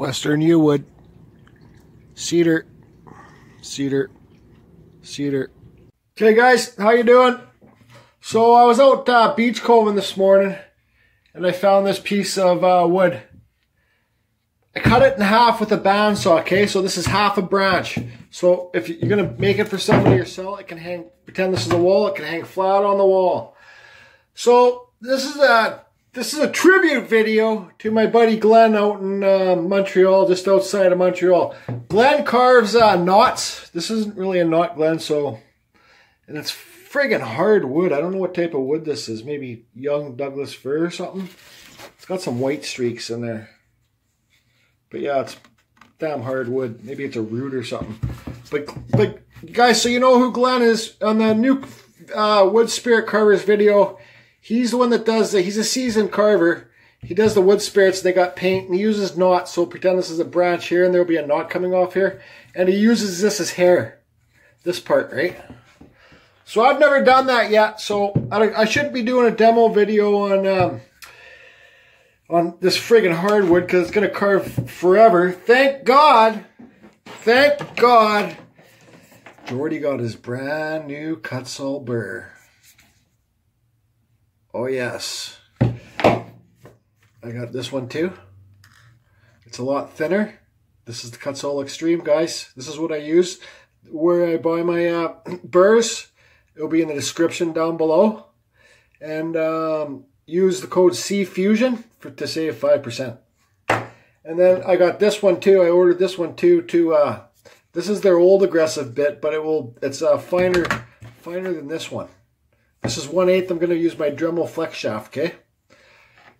Western yew wood, cedar, cedar, cedar. Okay guys, how you doing? So I was out beach combing this morning and I found this piece of wood. I cut it in half with a bandsaw, okay? So this is half a branch. So if you're gonna make it for somebody or sell it, can hang, pretend this is a wall, it can hang flat on the wall. So this is a tribute video to my buddy Glenn out in Montreal, just outside of Montreal. Glenn carves knots. This isn't really a knot, Glenn, so, and it's friggin' hard wood. I don't know what type of wood this is. Maybe young Douglas fir or something. It's got some white streaks in there. But yeah, it's damn hard wood. Maybe it's a root or something. But guys, so you know who Glenn is on the new Woodspirit carvers video. He's the one that does he's a seasoned carver. He does the wood spirits. They got paint and he uses knots. So pretend this is a branch here and there'll be a knot coming off here. And he uses this as hair. This part, right? So I've never done that yet. So I should be doing a demo video on this friggin' hardwood because it's going to carve forever. Thank God, Jordy got his brand new Kutzall burr. Oh yes. I got this one too. It's a lot thinner. This is the Kutzall Extreme, guys. This is what I use. Where I buy my burrs. It'll be in the description down below. And use the code CFusion to save 5%. And then I got this one too. I ordered this one too. This is their old aggressive bit, but it's finer than this one. This is 1/8. I'm going to use my dremel flexshaft. Okay.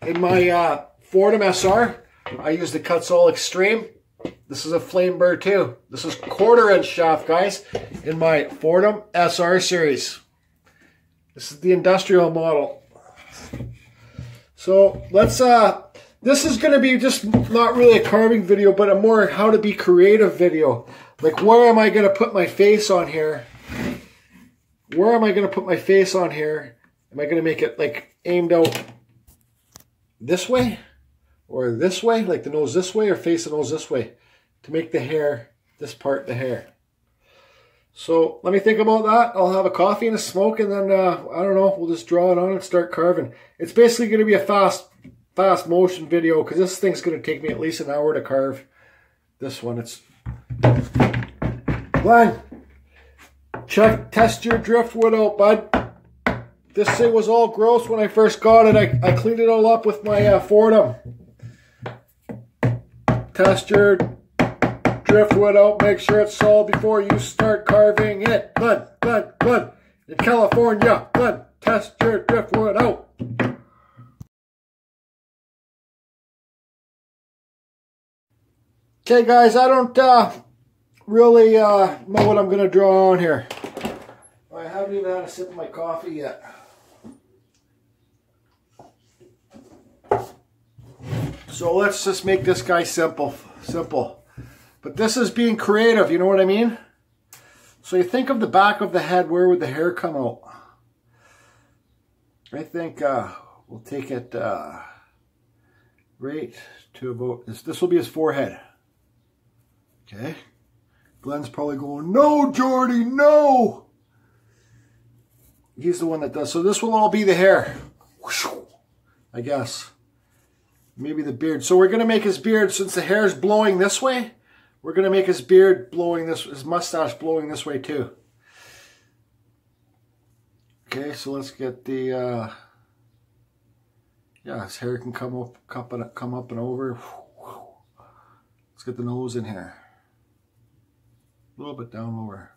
In my Fordham SR, I use the Kutzall Extreme. This is a flame burr too. This is 1/4 inch shaft, guys, in my Fordham SR series. This is the industrial model. So let's this is going to be just not really a carving video, but a more how to be creative video. Like, where am I going to put my face on here? Where am I going to put my face on here? Am I going to make it like aimed out this way or this way, like the nose this way, or face the nose this way to make the hair, this part the hair? So let me think about that. I'll have a coffee and a smoke, and then I don't know, we'll just draw it on and start carving. It's basically going to be a fast motion video because this thing's going to take me at least an hour to carve. This one, it's Glenn, test your driftwood out, bud. This thing was all gross when I first got it. I cleaned it all up with my Fordham. Test your driftwood out, make sure it's solid before you start carving it. Glenn, in California, Glenn, test your driftwood out. Okay guys, I don't really know what I'm going to draw on here. I haven't even had a sip of my coffee yet. So let's just make this guy simple. But this is being creative, you know what I mean? So you think of the back of the head, where would the hair come out? I think we'll take it right to about, this will be his forehead. Okay. Glenn's probably going, no, Jordy, no! He's the one that does. So this will all be the hair. I guess. Maybe the beard. So we're going to make his beard, since the hair is blowing this way, we're going to make his beard blowing this, his mustache blowing this way too. Okay, so let's get the, yeah, his hair can come up and over. Let's get the nose in here. A little bit down lower.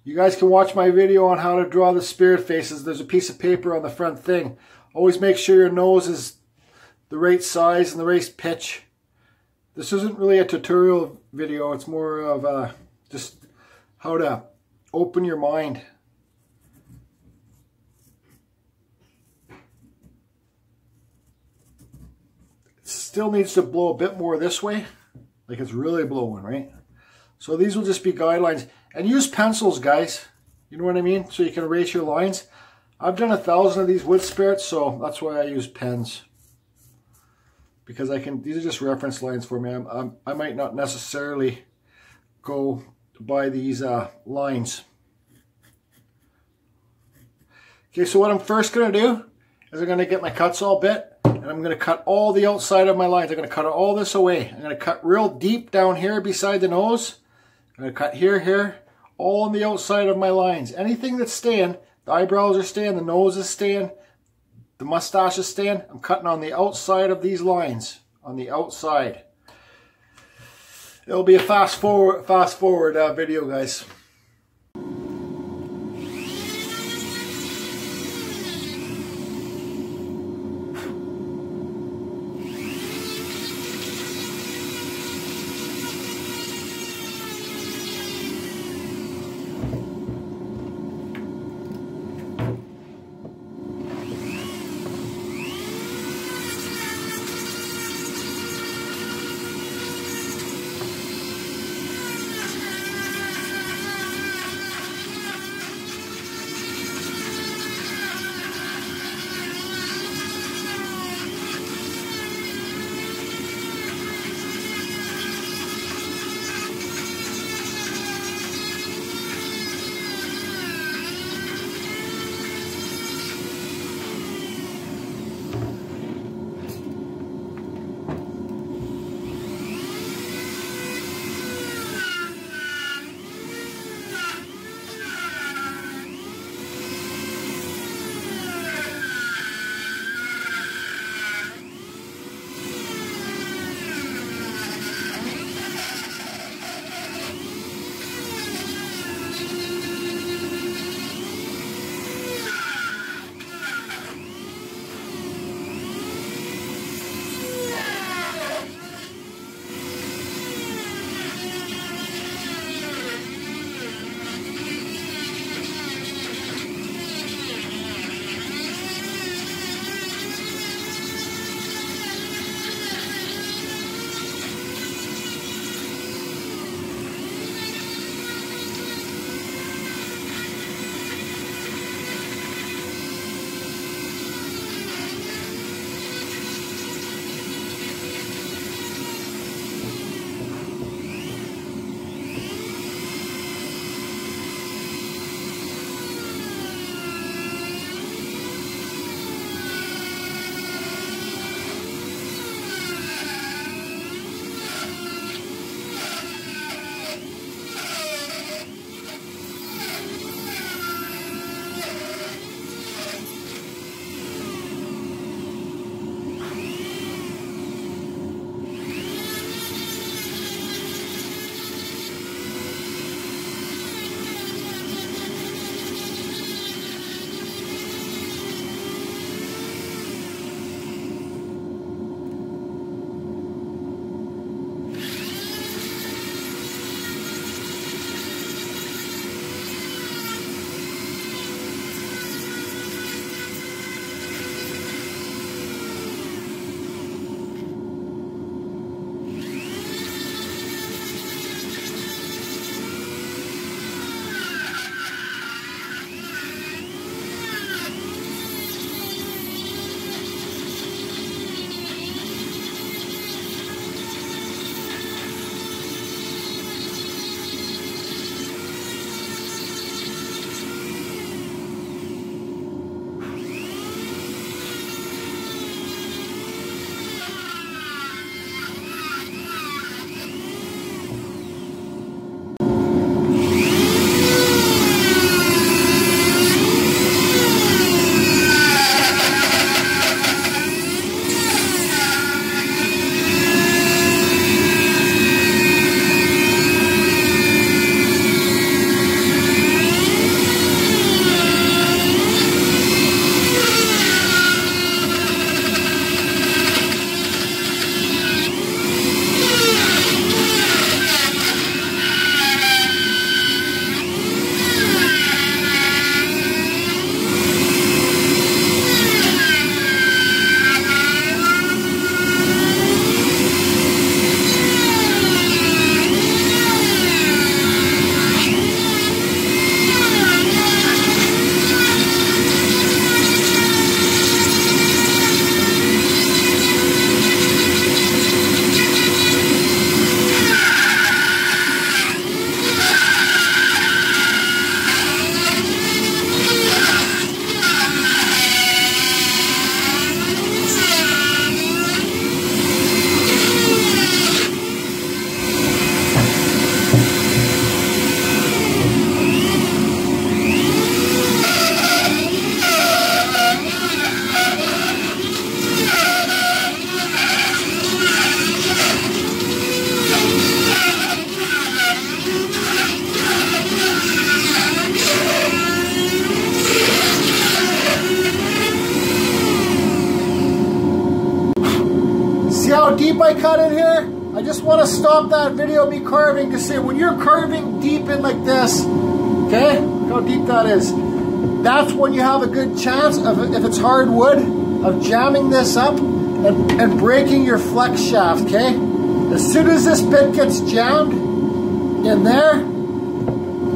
You guys can watch my video on how to draw the spirit faces. There's a piece of paper on the front thing. Always make sure your nose is the right size and the right pitch. This isn't really a tutorial video. It's more of just how to open your mind. It still needs to blow a bit more this way. Like it's really blowing, right? So these will just be guidelines. And use pencils, guys. You know what I mean? So you can erase your lines. I've done 1,000 of these wood spirits, so that's why I use pens. because these are just reference lines for me. I might not necessarily go by these lines. Okay, so what I'm first going to do is I'm going to get my Kutzall bit, and I'm going to cut all the outside of my lines. I'm going to cut all this away. I'm going to cut real deep down here beside the nose. I'm going to cut here, all on the outside of my lines. Anything that's staying, the eyebrows are staying, the nose is staying, the mustache is staying, I'm cutting on the outside of these lines, on the outside. It'll be a fast forward video, guys. I cut in here, I just want to stop that video of me carving to say, when you're carving deep in like this, okay, look how deep that is. That's when you have a good chance of, if it's hard wood, of jamming this up and breaking your flex shaft, okay? As soon as this bit gets jammed in there,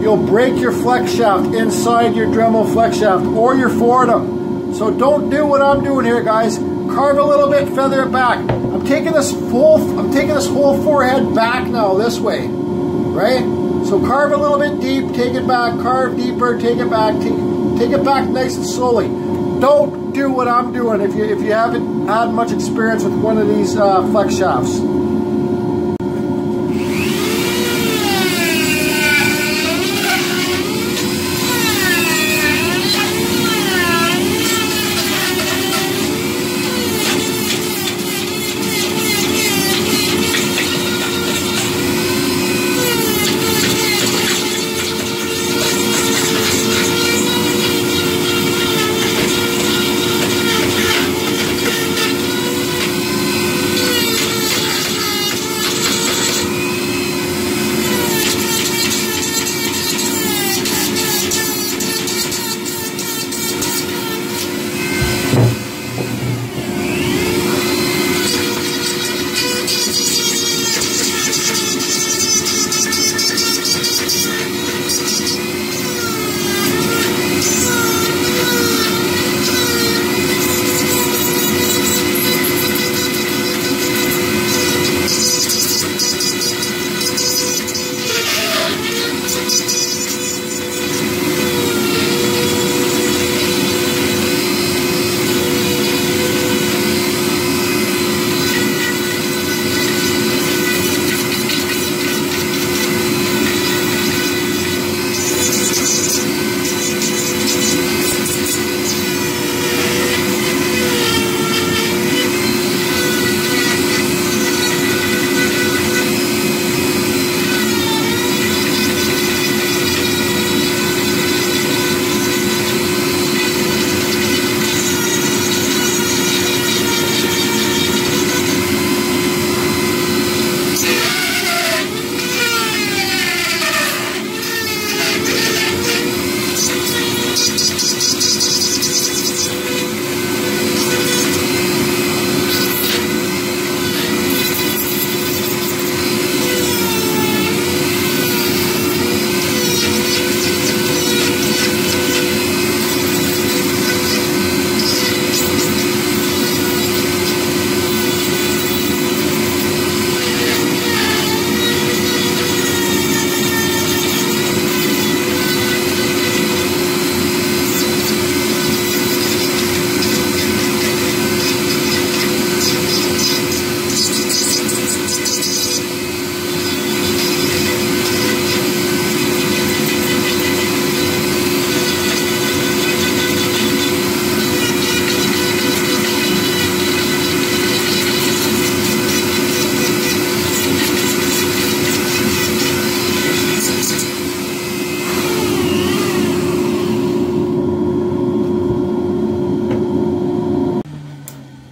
you'll break your flex shaft inside your Dremel flex shaft or your Fordham. So don't do what I'm doing here, guys. Carve a little bit, feather it back. I'm taking this whole forehead back now this way, right? So carve a little bit deep, take it back, carve deeper, take it back, take it back nice and slowly. Don't do what I'm doing if you haven't had much experience with one of these flex shafts.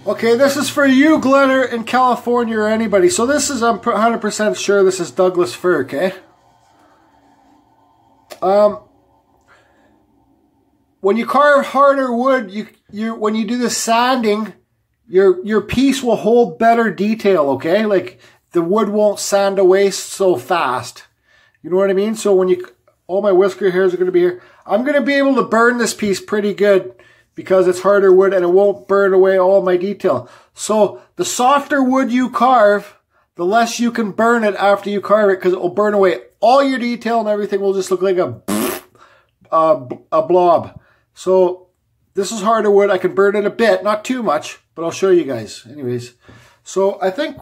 Okay, this is for you, Glitter, in California or anybody. So this is, I'm 100% sure this is Douglas fir, okay? When you carve harder wood, when you do the sanding, your piece will hold better detail, okay? Like, the wood won't sand away so fast. You know what I mean? So when you, all my whisker hairs are going to be here. I'm going to be able to burn this piece pretty good because it's harder wood and it won't burn away all my detail. So the softer wood you carve, the less you can burn it after you carve it, because it will burn away all your detail and everything will just look like a blob. So this is harder wood. I can burn it a bit, not too much, but I'll show you guys. Anyways, so I think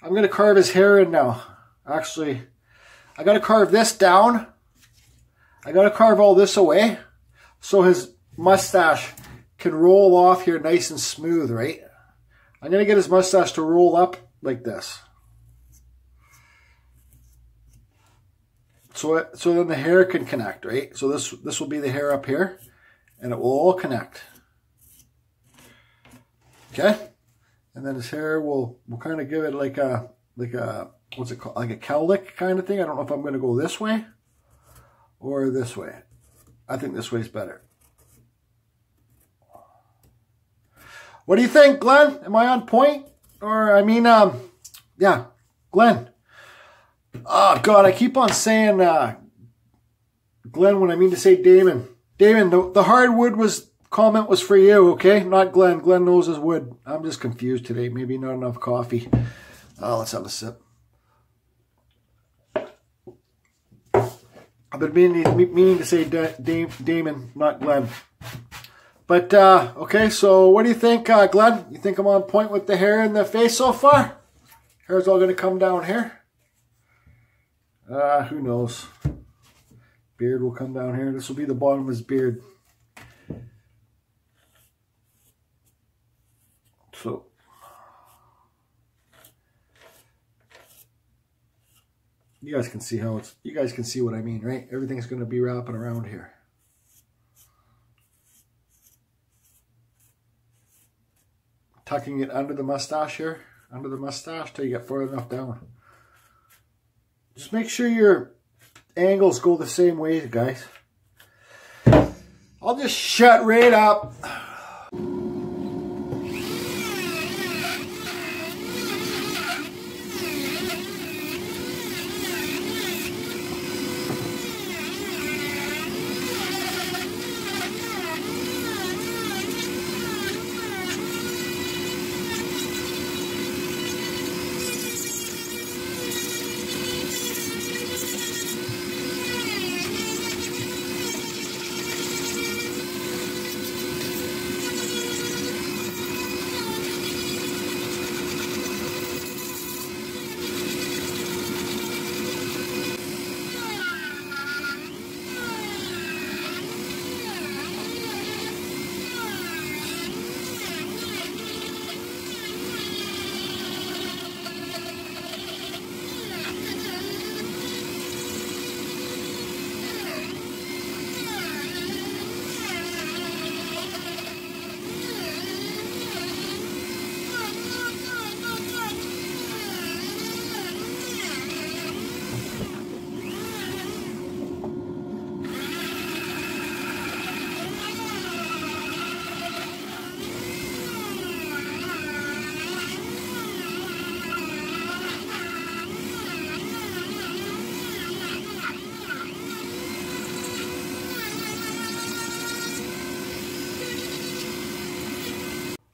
I'm going to carve his hair in now. Actually, I got to carve this down. I got to carve all this away so his mustache can roll off here nice and smooth, right? I'm going to get his mustache to roll up like this. So then the hair can connect, right? So this will be the hair up here, and it will all connect. Okay? And then his hair, we'll kind of give it like a what's it called? Like a cowlick kind of thing. I don't know if I'm going to go this way or this way. I think this way's better. What do you think, Glenn? Am I on point? Or, I mean, yeah, Glenn. Oh, God, I keep on saying Glenn when I mean to say Damon. Damon, the hardwood comment was for you, okay? Not Glenn. Glenn knows his wood. I'm just confused today. Maybe not enough coffee. Let's have a sip. I've been meaning to say Damon, not Glenn. But, okay, so what do you think, Glenn? You think I'm on point with the hair and the face so far? Hair's all going to come down here. Who knows? Beard will come down here. This will be the bottom of his beard. So, you guys can see you guys can see what I mean, right? Everything's going to be wrapping around here. Tucking it under the mustache here, under the mustache till you get far enough down. Just make sure your angles go the same way, guys. I'll just shut right up.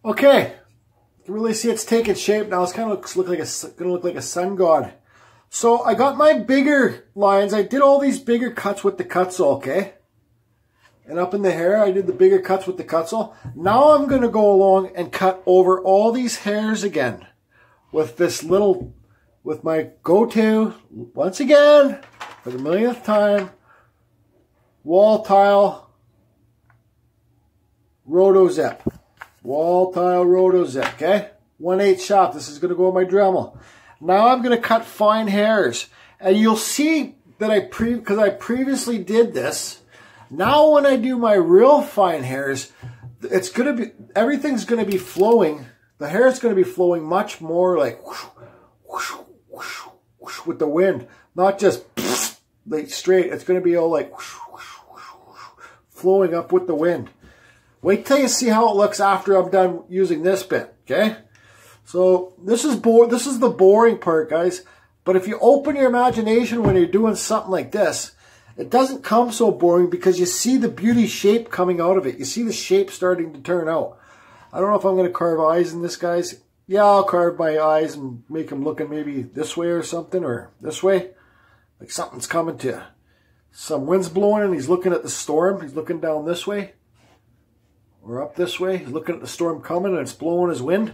Okay, you can really see it's taking shape now. It's kind of gonna look like a sun god. So I got my bigger lines. I did all these bigger cuts with the Kutzall, okay? And up in the hair, I did the bigger cuts with the Kutzall. Now I'm gonna go along and cut over all these hairs again with with my go-to, once again, for the millionth time, wall tile roto zip. Wall tile roto zip, okay? 1/8 shaft. This is going to go on my Dremel. Now I'm going to cut fine hairs. And you'll see that because I previously did this. Now when I do my real fine hairs, it's going to be, everything's going to be flowing. The hair is going to be flowing much more like whoosh, whoosh, whoosh, whoosh, with the wind. Not just like straight. It's going to be all like whoosh, whoosh, whoosh, whoosh, flowing up with the wind. Wait till you see how it looks after I'm done using this bit, okay? So this is the boring part, guys. But if you open your imagination when you're doing something like this, it doesn't come so boring because you see the beauty shape coming out of it. You see the shape starting to turn out. I don't know if I'm going to carve eyes in this, guys. Yeah, I'll carve my eyes and make them looking maybe this way or something, or this way. Like something's coming to you. Some wind's blowing and he's looking at the storm. He's looking down this way. Or up this way. He's looking at the storm coming and it's blowing his wind.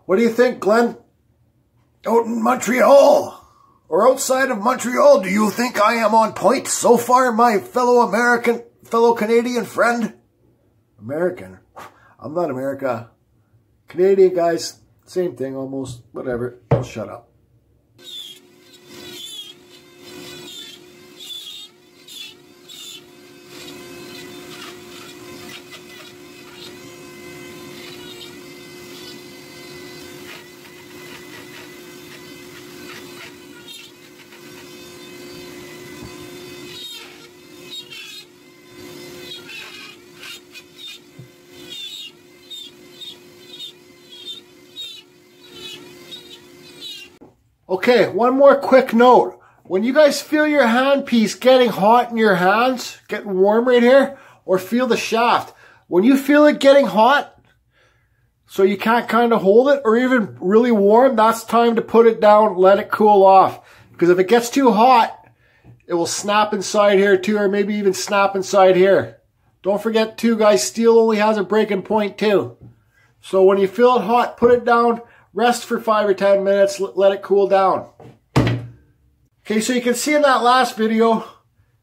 What do you think, Glenn? Out in Montreal or outside of Montreal, do you think I am on point so far, my fellow Canadian friend? American? I'm not America. Canadian, guys, same thing almost. Whatever. I'll shut up. Okay, one more quick note. When you guys feel your handpiece getting hot in your hands, getting warm right here, or feel the shaft, when you feel it getting hot, so you can't kind of hold it, or even really warm, that's time to put it down, let it cool off. Because if it gets too hot, it will snap inside here too, or maybe even snap inside here. Don't forget too, guys, steel only has a breaking point too. So when you feel it hot, put it down, rest for 5 or 10 minutes, let it cool down. Okay, so you can see in that last video,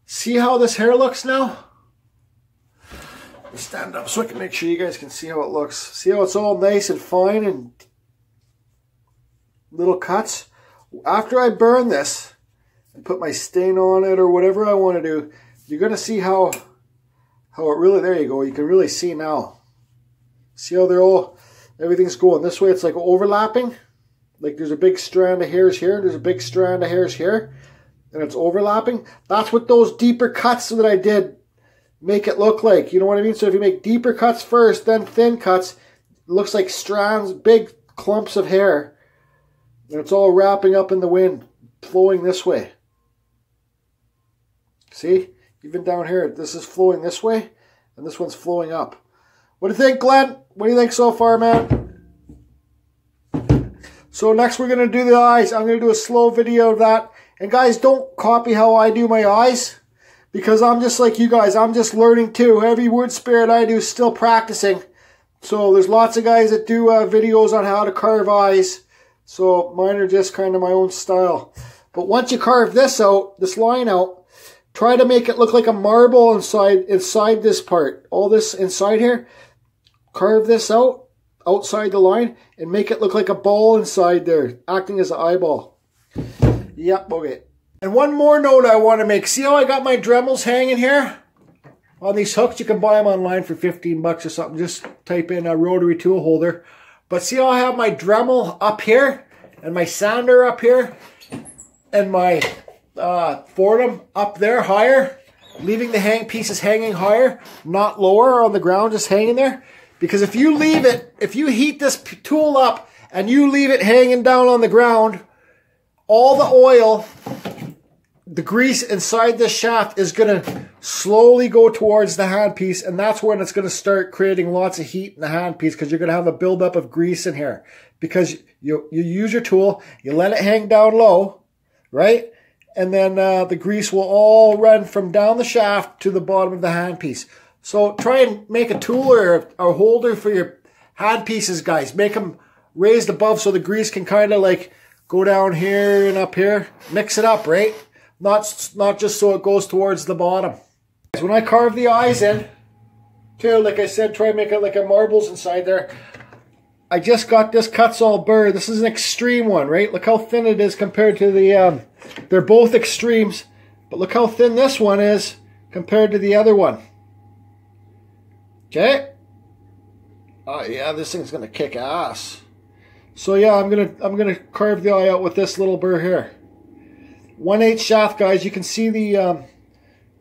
see how this hair looks now? Stand up so I can make sure you guys can see how it looks. See how it's all nice and fine and little cuts? After I burn this and put my stain on it or whatever I want to do, you're going to see how it really, there you go, you can really see now. See how they're all, everything's going this way, it's like overlapping. Like there's a big strand of hairs here, there's a big strand of hairs here, and it's overlapping. That's what those deeper cuts that I did make it look like. You know what I mean? So if you make deeper cuts first, then thin cuts, it looks like strands, big clumps of hair. And it's all wrapping up in the wind, flowing this way. See? Even down here, this is flowing this way, and this one's flowing up. What do you think, Glenn? What do you think so far, man? So next we're going to do the eyes. I'm going to do a slow video of that. And guys, don't copy how I do my eyes, because I'm just like you guys. I'm just learning too. Every Woodspirit I do is still practicing. So there's lots of guys that do videos on how to carve eyes. So mine are just kind of my own style. But once you carve this out, this line out, try to make it look like a marble inside this part. All this inside here, carve this out, outside the line, and make it look like a ball inside there, acting as an eyeball. Yep, okay. And one more note I want to make. See how I got my dremels hanging here? On these hooks, you can buy them online for 15 bucks or something. Just type in a rotary tool holder. But see how I have my Dremel up here, and my sander up here, and my Fordham up there higher, leaving the hang pieces hanging higher, not lower on the ground, just hanging there. Because if you leave it, if you heat this tool up and you leave it hanging down on the ground, all the oil, the grease inside this shaft is going to slowly go towards the handpiece, and that's when it's going to start creating lots of heat in the handpiece, because you're going to have a buildup of grease in here. Because you use your tool, you let it hang down low, right? And then the grease will all run from down the shaft to the bottom of the handpiece. So try and make a tool or a holder for your handpieces, guys. Make them raised above so the grease can kind of like go down here and up here. Mix it up, right? Not just so it goes towards the bottom. When I carve the eyes in, too, like I said, try and make it like a marbles inside there. I just got this Kutzall burr. This is an extreme one, right? Look how thin it is compared to the, they're both extremes, but look how thin this one is compared to the other one. Okay? Oh yeah, this thing's gonna kick ass. So yeah, I'm gonna carve the eye out with this little burr here. 1/8 shaft, guys. You can see the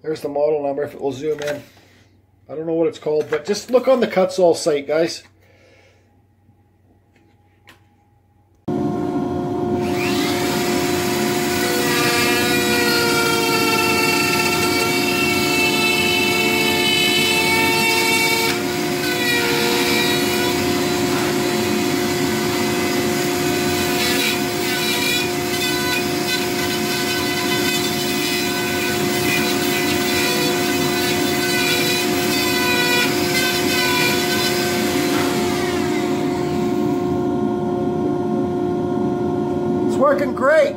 there's the model number if it will zoom in. I don't know what it's called, but just look on the Kutzall site, guys. Working great.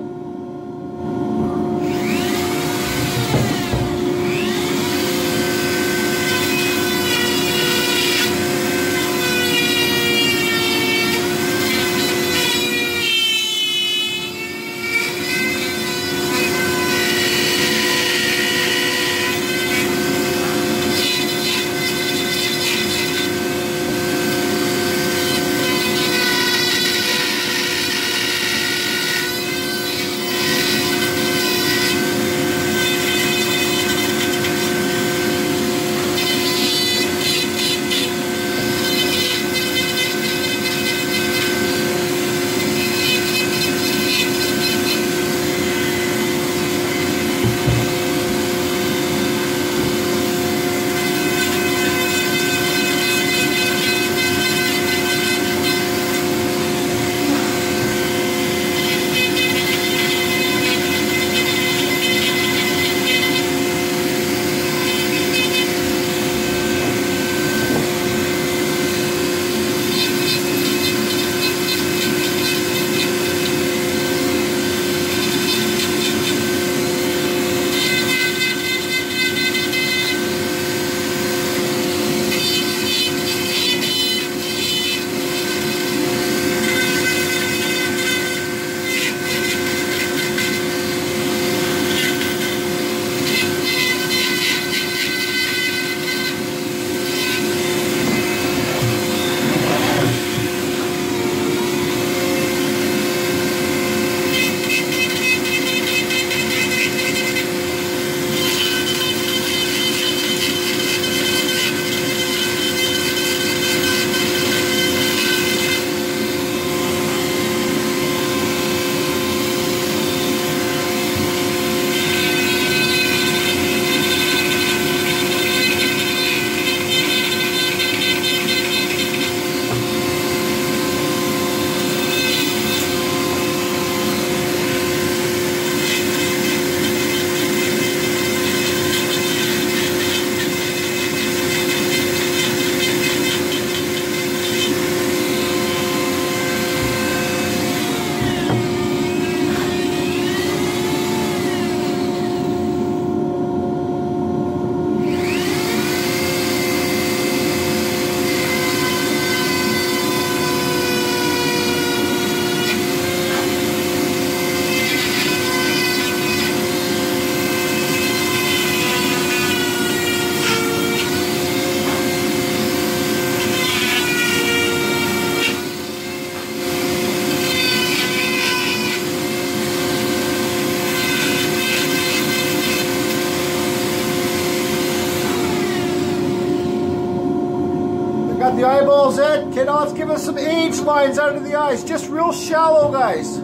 the eyeballs in. Okay, now let's give us some age lines under the eyes. Just real shallow, guys.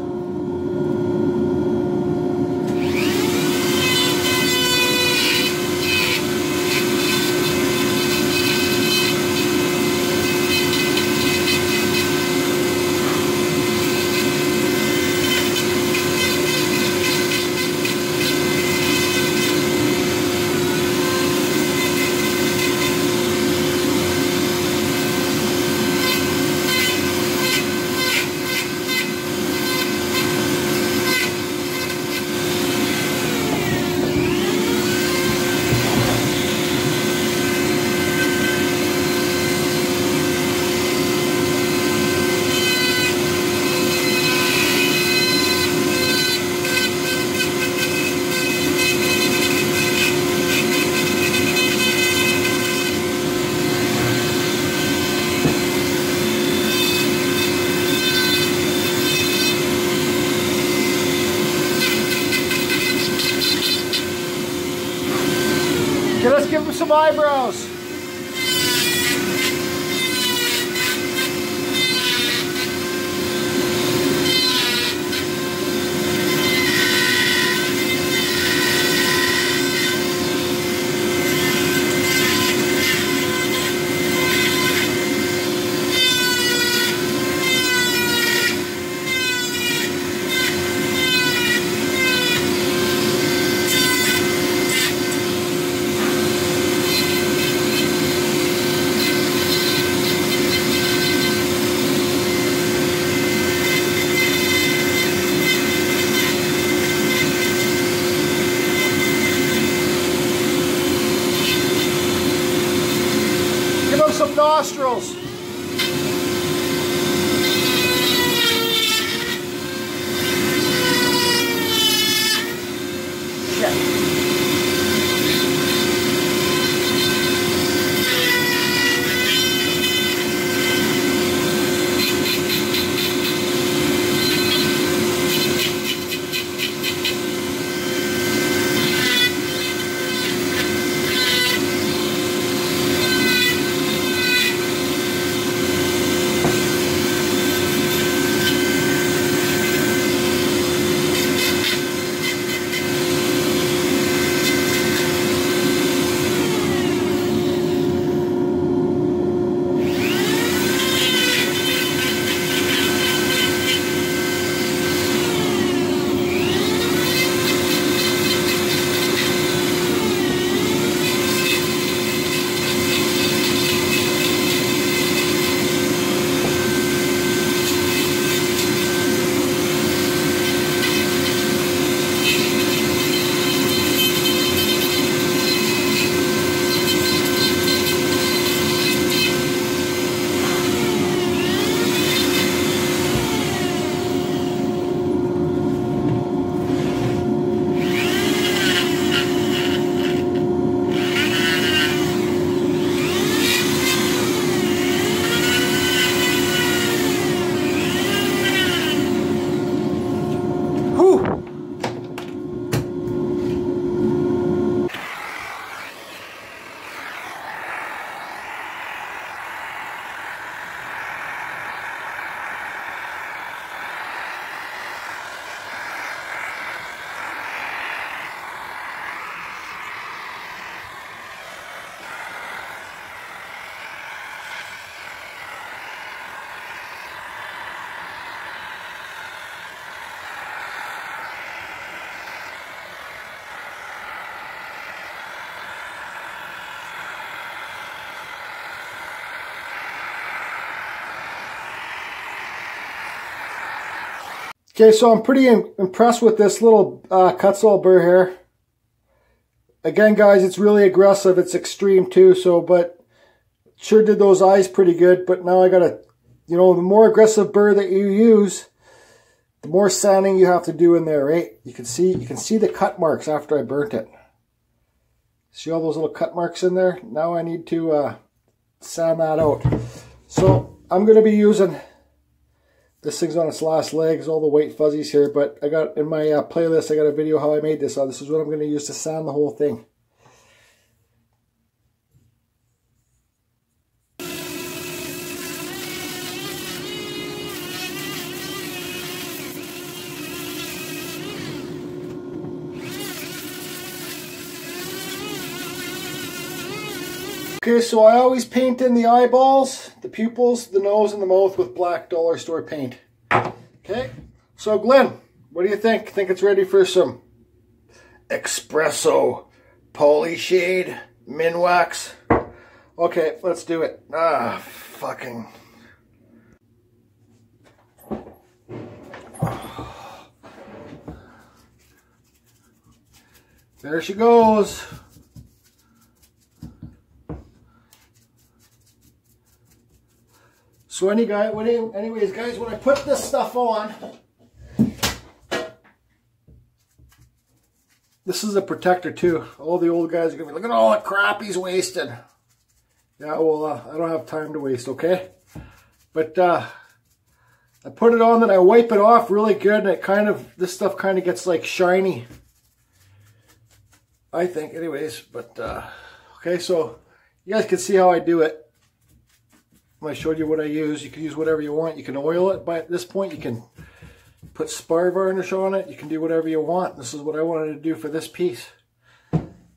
Okay, let's give him some eyebrows. Some nostrils. Shit. Okay, so I'm pretty impressed with this little Kutzall burr here. Again, guys, it's really aggressive. It's extreme too, so, but sure did those eyes pretty good. But now I gotta, you know, the more aggressive burr that you use, the more sanding you have to do in there, right? You can see the cut marks after I burnt it. See all those little cut marks in there? Now I need to sand that out. So I'm gonna be using, this thing's on its last legs, all the white fuzzies here, but I got in my playlist, I got a video how I made this. This is what I'm going to use to sand the whole thing. Okay, so I always paint in the eyeballs, the pupils, the nose, and the mouth with black dollar store paint. Okay, so Glenn, what do you think? Think it's ready for some espresso poly shade min wax? Okay, let's do it. Ah, fucking. There she goes. So anyways, guys, when I put this stuff on, this is a protector too. All the old guys are gonna be, look at all the crap he's wasted. Yeah, well, I don't have time to waste, okay? But I put it on, then I wipe it off really good, and this stuff kind of gets like shiny, I think, anyways. But okay, so you guys can see how I do it. I showed you what I use. You can use whatever you want. You can oil it, but at this point you can put spar varnish on it. You can do whatever you want. This is what I wanted to do for this piece.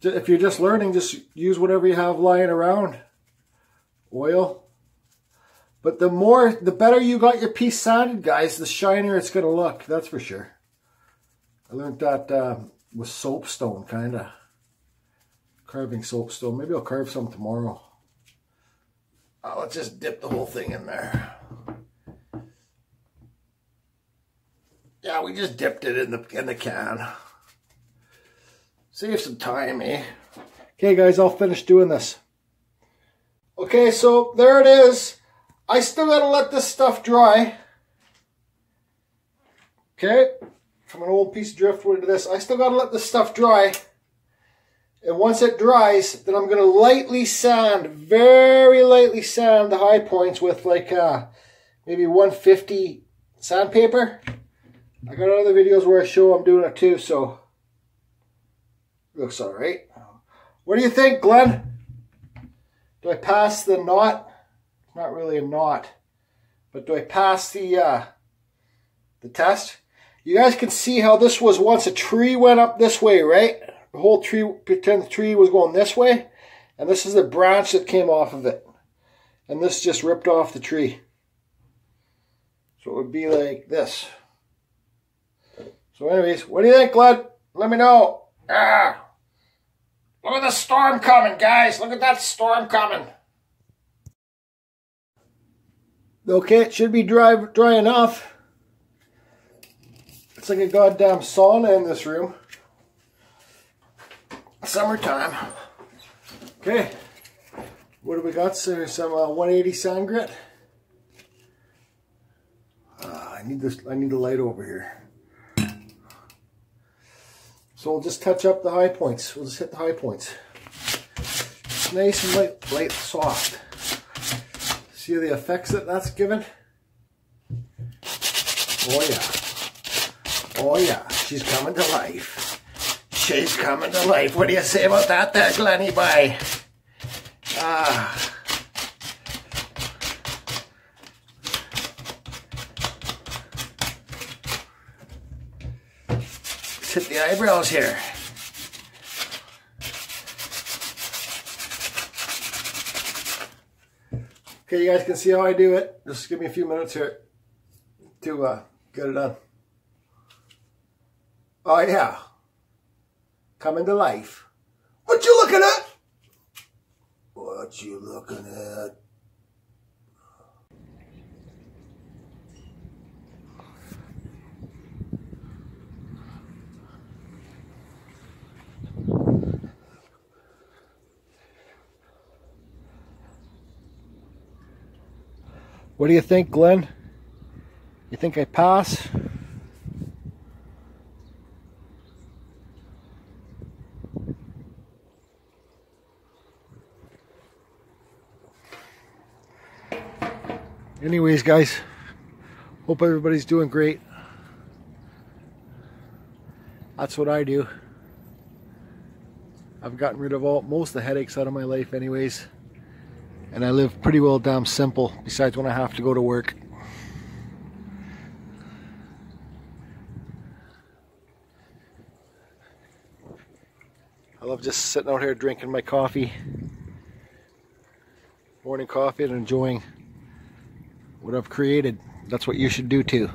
If you're just learning, just use whatever you have lying around. Oil. But the better you got your piece sanded, guys, the shinier it's going to look. That's for sure. I learned that with soapstone, kind of. Carving soapstone. Maybe I'll carve some tomorrow. Let's just dip the whole thing in there. Yeah, we just dipped it in the can. Save some time, eh? Okay, guys, I'll finish doing this. Okay, so there it is. I still gotta let this stuff dry. Okay, from an old piece of driftwood to this, I still gotta let this stuff dry. And once it dries, then I'm going to lightly sand, very lightly sand the high points with like maybe 150 sandpaper. I got other videos where I show I'm doing it too, so it looks alright. What do you think, Glenn? Do I pass the knot? It's not really a knot, but do I pass the test? You guys can see how this was once a tree went up this way, right? The whole tree, pretend the tree was going this way, and this is the branch that came off of it. And this just ripped off the tree. So it would be like this. So anyways, what do you think, Glenn? Let me know. Ah, look at the storm coming, guys. Look at that storm coming. Okay, it should be dry enough. It's like a goddamn sauna in this room. Summertime. Okay, what do we got? So some 180 sand grit. I need the light over here. So we'll just touch up the high points. We'll just hit the high points. It's nice and light, soft. See the effects that that's given? Oh yeah. Oh yeah. She's coming to life. She's coming to life. What do you say about that there, Glenny boy? Ah. Let's hit the eyebrows here. Okay, you guys can see how I do it. Just give me a few minutes here to get it done. Oh yeah. Coming to life. What you looking at? What you looking at? What do you think, Glenn? You think I pass? Anyways, guys, hope everybody's doing great. That's what I do. I've gotten rid of most of the headaches out of my life anyways. And I live pretty well damn simple, besides when I have to go to work. I love just sitting out here drinking my coffee. morning coffee and enjoying what I've created. That's what you should do too.